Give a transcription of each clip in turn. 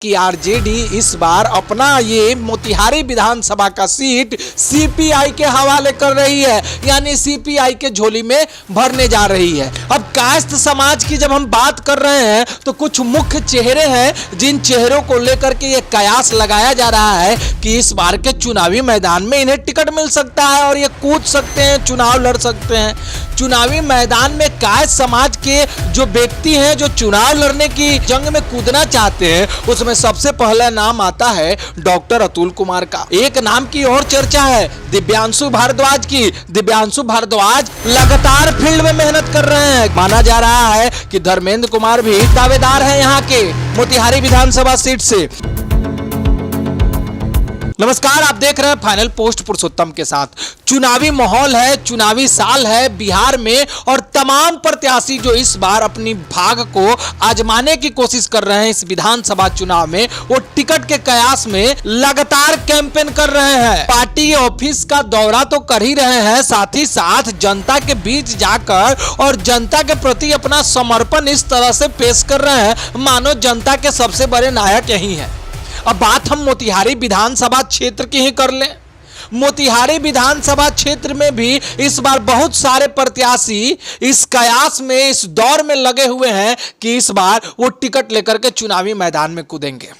कि आरजेडी इस बार अपना ये मोतिहारी विधानसभा का सीट सीपीआई के हवाले कर रही है, यानी सीपीआई के झोली में भरने जा रही है। अब कायस्थ समाज की जब हम बात कर रहे हैं तो कुछ मुख्य चेहरे हैं जिन चेहरों को लेकर के ये कयास लगाया जा रहा है कि इस बार के चुनावी मैदान में इन्हें टिकट मिल सकता है और ये कूद सकते हैं, चुनाव लड़ सकते हैं। चुनावी मैदान में कायस्थ समाज के जो व्यक्ति हैं जो चुनाव लड़ने की जंग में कूदना चाहते हैं, उसमें सबसे पहला नाम आता है डॉक्टर अतुल कुमार का। एक नाम की और चर्चा है दिव्यांशु भारद्वाज की। दिव्यांशु भारद्वाज लगातार फील्ड में मेहनत कर रहे हैं। माना जा रहा है कि धर्मेंद्र कुमार भी दावेदार हैं यहाँ के मोतिहारी विधानसभा सीट से। नमस्कार, आप देख रहे हैं फाइनल पोस्ट पुरुषोत्तम के साथ। चुनावी माहौल है, चुनावी साल है बिहार में और तमाम प्रत्याशी जो इस बार अपनी भाग को आजमाने की कोशिश कर रहे हैं इस विधानसभा चुनाव में, वो टिकट के कयास में लगातार कैंपेन कर रहे हैं। पार्टी ऑफिस का दौरा तो कर ही रहे हैं, साथ ही साथ जनता के बीच जाकर और जनता के प्रति अपना समर्पण इस तरह से पेश कर रहे हैं मानो जनता के सबसे बड़े नायक यही हैं। अब बात हम मोतिहारी विधानसभा क्षेत्र की ही कर लें। मोतिहारी विधानसभा क्षेत्र में भी इस बार बहुत सारे प्रत्याशी इस कयास में, इस दौर में लगे हुए हैं कि इस बार वो टिकट लेकर के चुनावी मैदान में कूदेंगे।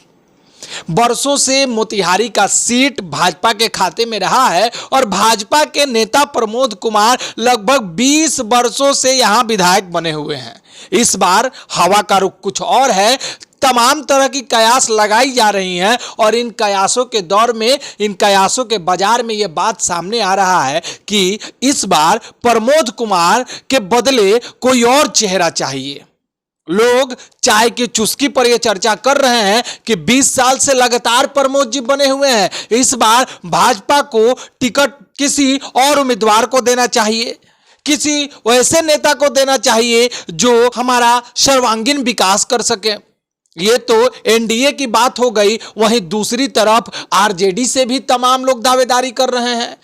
बरसों से मोतिहारी का सीट भाजपा के खाते में रहा है और भाजपा के नेता प्रमोद कुमार लगभग 20 वर्षों से यहां विधायक बने हुए हैं। इस बार हवा का रुख कुछ और है। तमाम तरह की कयास लगाई जा रही हैं और इन कयासों के दौर में, इन कयासों के बाजार में यह बात सामने आ रहा है कि इस बार प्रमोद कुमार के बदले कोई और चेहरा चाहिए। लोग चाय की चुस्की पर यह चर्चा कर रहे हैं कि 20 साल से लगातार प्रमोद जी बने हुए हैं, इस बार भाजपा को टिकट किसी और उम्मीदवार को देना चाहिए, किसी वैसे नेता को देना चाहिए जो हमारा सर्वांगीण विकास कर सके। ये तो एनडीए की बात हो गई, वहीं दूसरी तरफ आरजेडी से भी तमाम लोग दावेदारी कर रहे हैं।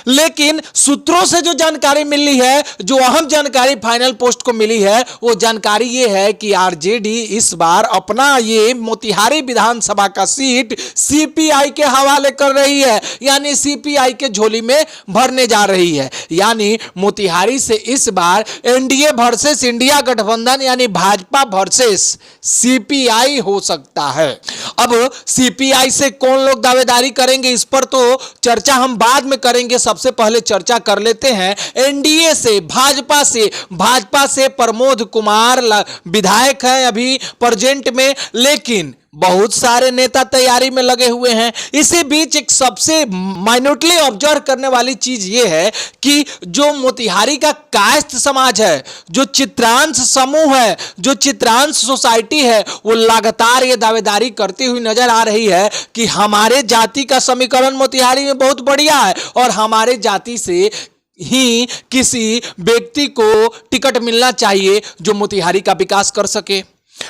लेकिन सूत्रों से जो जानकारी मिली है, जो अहम जानकारी फाइनल पोस्ट को मिली है, वो जानकारी ये है कि आरजेडी इस बार अपना ये मोतिहारी विधानसभा का सीट सीपीआई के हवाले कर रही है, यानी सीपीआई के झोली में भरने जा रही है। यानी मोतिहारी से इस बार एनडीए वर्सेस इंडिया गठबंधन, यानी भाजपा वर्सेस सीपीआई हो सकता है। अब सीपीआई से कौन लोग दावेदारी करेंगे इस पर तो चर्चा हम बाद में करेंगे। सबसे पहले चर्चा कर लेते हैं एनडीए से, भाजपा से प्रमोद कुमार विधायक हैं अभी प्रेजेंट में, लेकिन बहुत सारे नेता तैयारी में लगे हुए हैं। इसी बीच एक सबसे माइन्यूटली ऑब्जर्व करने वाली चीज यह है कि जो मोतिहारी का कायस्थ समाज है, जो चित्रांश समूह है, जो चित्रांश सोसाइटी है, वो लगातार ये दावेदारी करती हुई नजर आ रही है कि हमारे जाति का समीकरण मोतिहारी में बहुत बढ़िया है और हमारे जाति से ही किसी व्यक्ति को टिकट मिलना चाहिए जो मोतिहारी का विकास कर सके।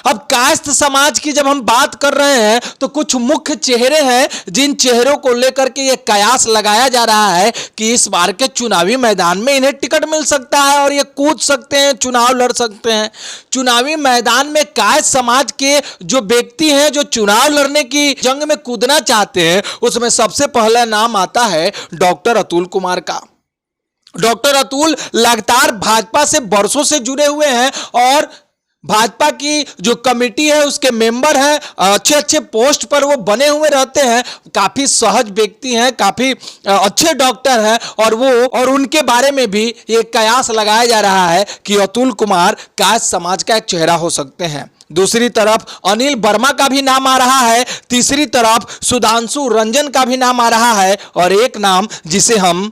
अब कायस्थ समाज की जब हम बात कर रहे हैं तो कुछ मुख्य चेहरे हैं जिन चेहरों को लेकर के ये कयास लगाया जा रहा है कि इस बार के चुनावी मैदान में इन्हें टिकट मिल सकता है और ये कूद सकते हैं, चुनाव लड़ सकते हैं। चुनावी मैदान में कायस्थ समाज के जो व्यक्ति हैं जो चुनाव लड़ने की जंग में कूदना चाहते हैं, उसमें सबसे पहला नाम आता है डॉक्टर अतुल कुमार का। डॉक्टर अतुल लगातार भाजपा से वर्षों से जुड़े हुए हैं और भाजपा की जो कमेटी है उसके मेंबर हैं, अच्छे अच्छे पोस्ट पर वो बने हुए रहते हैं, काफी सहज व्यक्ति हैं, काफी अच्छे डॉक्टर हैं और उनके बारे में भी ये कयास लगाया जा रहा है कि अतुल कुमार कायस्थ समाज का एक चेहरा हो सकते हैं। दूसरी तरफ अनिल वर्मा का भी नाम आ रहा है, तीसरी तरफ सुधांशु रंजन का भी नाम आ रहा है और एक नाम जिसे हम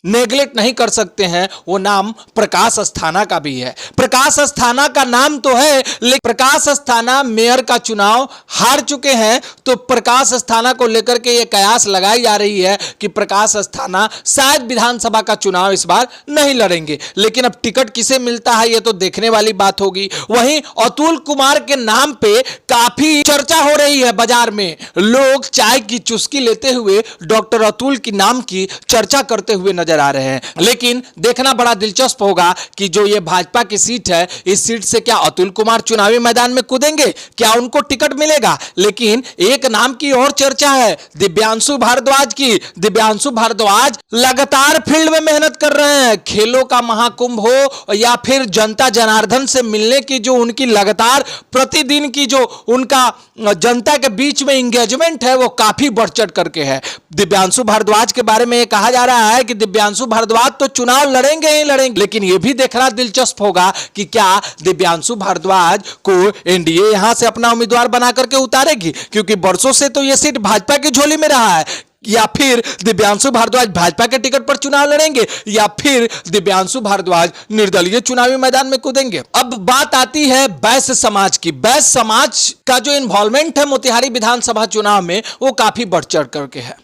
नेगलेक्ट नहीं कर सकते हैं, वो नाम प्रकाश अस्थाना का भी है। प्रकाश अस्थाना का नाम तो है, लेकिन प्रकाश अस्थाना मेयर का चुनाव हार चुके हैं, तो प्रकाश अस्थाना को लेकर के ये कयास लगाई जा रही है कि प्रकाश अस्थाना शायद विधानसभा का चुनाव इस बार नहीं लड़ेंगे। लेकिन अब टिकट किसे मिलता है ये तो देखने वाली बात होगी। वहीं अतुल कुमार के नाम पे काफी चर्चा हो रही है बाजार में, लोग चाय की चुस्की लेते हुए डॉक्टर अतुल की नाम की चर्चा करते हुए नजर नजर आ रहे हैं। लेकिन देखना बड़ा दिलचस्प होगा कि जो ये भाजपा की सीट है, इस सीट से क्या अतुल कुमार चुनावी मैदान में कूदेंगे, क्या उनको टिकट मिलेगा। लेकिन एक नाम की और चर्चा है, दिव्यांशु भारद्वाज की। दिव्यांशु भारद्वाज लगातार फील्ड में मेहनत कर रहे हैं। खेलों का महाकुंभ हो या फिर जनता जनार्दन से मिलने की जो उनकी लगातार प्रतिदिन की जो उनका जनता के बीच में इंगेजमेंट है, वो काफी बढ़ चढ़ करके है। दिव्यांशु भारद्वाज के बारे में यह कहा जा रहा है कि दिव्यांशु भारद्वाज तो चुनाव लड़ेंगे ही लड़ेंगे, लेकिन यह भी देखना दिलचस्प होगा कि क्या दिव्यांशु भारद्वाज को एनडीए यहां से अपना उम्मीदवार बना करके उतारेगी, क्योंकि बरसों से तो यह सीट भाजपा की झोली में रहा है। या फिर दिव्यांशु भारद्वाज भाजपा के टिकट पर चुनाव लड़ेंगे, या फिर दिव्यांशु भारद्वाज निर्दलीय चुनावी मैदान में कूदेंगे। अब बात आती है वैश्य समाज की। वैश्य समाज का जो इन्वॉल्वमेंट है मोतिहारी विधानसभा चुनाव में, वो काफी बढ़ चढ़ करके है।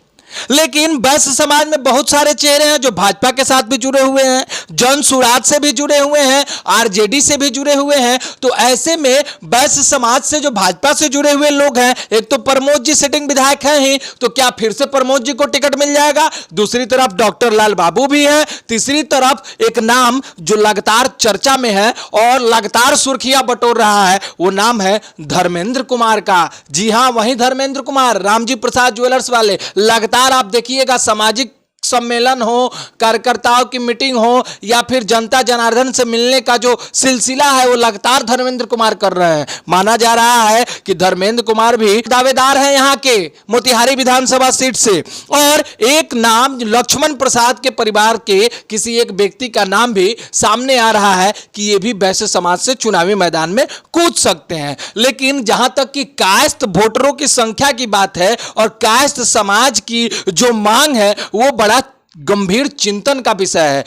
लेकिन वैश्य समाज में बहुत सारे चेहरे हैं जो भाजपा के साथ भी जुड़े हुए हैं, जन सुराज से भी जुड़े हुए हैं, आरजेडी से भी जुड़े हुए हैं। तो ऐसे में वैश्य समाज से जो भाजपा से जुड़े हुए लोग हैं, एक तो प्रमोद जी सिटिंग विधायक हैं ही, तो क्या फिर से प्रमोद जी को टिकट मिल जाएगा। दूसरी तरफ डॉक्टर लाल बाबू भी है। तीसरी तरफ एक नाम जो लगातार चर्चा में है और लगातार सुर्खियां बटोर रहा है, वो नाम है धर्मेंद्र कुमार का। जी हां, वही धर्मेंद्र कुमार, रामजी प्रसाद ज्वेलर्स वाले। लगातार आप देखिएगा सामाजिक सम्मेलन हो, कार्यकर्ताओं की मीटिंग हो, या फिर जनता जनार्दन से मिलने का जो सिलसिला है, वो लगातार धर्मेंद्र कुमार कर रहे हैं। माना जा रहा है कि धर्मेंद्र कुमार भी दावेदार हैं यहां के मोतिहारी विधानसभा सीट से। और एक नाम लक्ष्मण प्रसाद के परिवार के किसी एक व्यक्ति का नाम भी सामने आ रहा है कि ये भी वैश्य समाज से चुनावी मैदान में कूद सकते हैं। लेकिन जहां तक कि कायस्थ वोटरों की संख्या की बात है और कायस्थ समाज की जो मांग है, वो बड़ा गंभीर चिंतन का विषय है।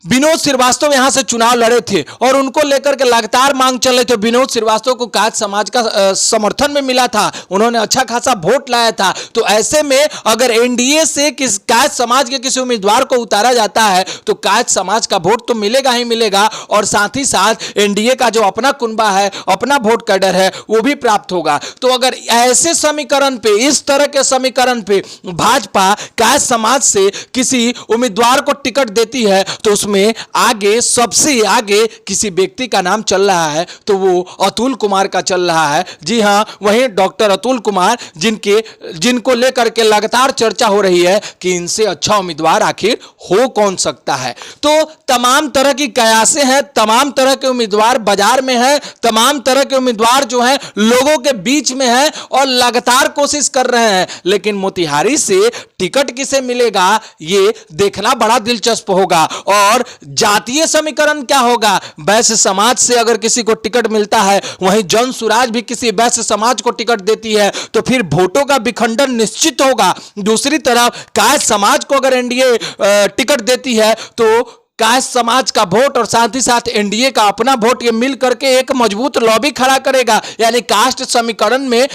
विनोद श्रीवास्तव यहां से चुनाव लड़े थे और उनको लेकर के लगातार मांग चल रहे थे। विनोद श्रीवास्तव को कायस्थ समाज का समर्थन में मिला था, उन्होंने अच्छा खासा वोट लाया था। तो ऐसे में अगर एनडीए से कायस्थ समाज के किसी उम्मीदवार को उतारा जाता है, तो कायस्थ समाज का वोट तो मिलेगा ही मिलेगा, और साथ ही साथ एनडीए का जो अपना कुनबा है, अपना वोट कैडर है, वो भी प्राप्त होगा। तो अगर ऐसे समीकरण पे, इस तरह के समीकरण पे भाजपा कायस्थ समाज से किसी उम्मीदवार को टिकट देती है, तो उसमें आगे, सबसे आगे किसी व्यक्ति का नाम चल रहा है, तो वो अतुल कुमार का चल रहा है। जी हां, वहीं डॉक्टर अतुल कुमार, जिनको लेकर के लगातार चर्चा हो रही है कि इनसे अच्छा उम्मीदवार आखिर हो कौन सकता है। तो तमाम तरह की कयासें हैं, तमाम तरह के उम्मीदवार बाजार में हैं, तमाम तरह के उम्मीदवार जो हैं लोगों के बीच में हैं और लगातार कोशिश कर रहे हैं। लेकिन मोतिहारी से टिकट किसे मिलेगा, ये देखना बड़ा दिलचस्प होगा। और जातीय समीकरण क्या होगा, वैश्य समाज से अगर किसी को टिकट मिलता है, वहीं जन सुराज भी किसी वैश्य समाज को टिकट देती है, तो फिर वोटों का विखंडन निश्चित होगा। दूसरी तरफ कायस्थ समाज को अगर एनडीए टिकट देती है, तो कायस्थ समाज का वोट और साथ ही साथ एनडीए का अपना वोट, ये मिल करके एक मजबूत लॉबी खड़ा करेगा। यानी कास्ट समीकरण में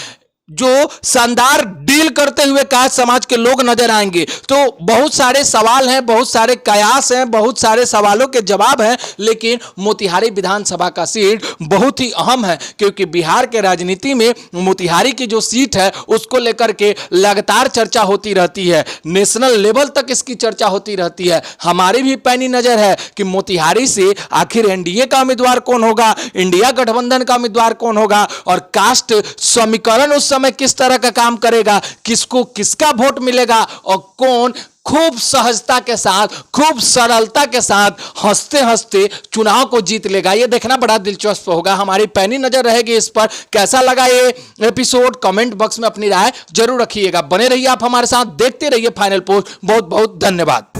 जो शानदार डील करते हुए कायस्थ समाज के लोग नजर आएंगे। तो बहुत सारे सवाल हैं, बहुत सारे कयास हैं, बहुत सारे सवालों के जवाब हैं। लेकिन मोतिहारी विधानसभा का सीट बहुत ही अहम है, क्योंकि बिहार के राजनीति में मोतिहारी की जो सीट है, उसको लेकर के लगातार चर्चा होती रहती है। नेशनल लेवल तक इसकी चर्चा होती रहती है। हमारी भी पैनी नजर है कि मोतिहारी से आखिर एनडीए का उम्मीदवार कौन होगा, इंडिया गठबंधन का उम्मीदवार कौन होगा, और कास्ट समीकरण उस में किस तरह का काम करेगा, किसको किसका वोट मिलेगा, और कौन खूब सहजता के साथ, खूब सरलता के साथ, हंसते हंसते चुनाव को जीत लेगा। यह देखना बड़ा दिलचस्प होगा। हमारी पैनी नजर रहेगी इस पर। कैसा लगा ये एपिसोड, कमेंट बॉक्स में अपनी राय जरूर रखिएगा। बने रहिए आप हमारे साथ, देखते रहिए फाइनल पोस्ट। बहुत बहुत धन्यवाद।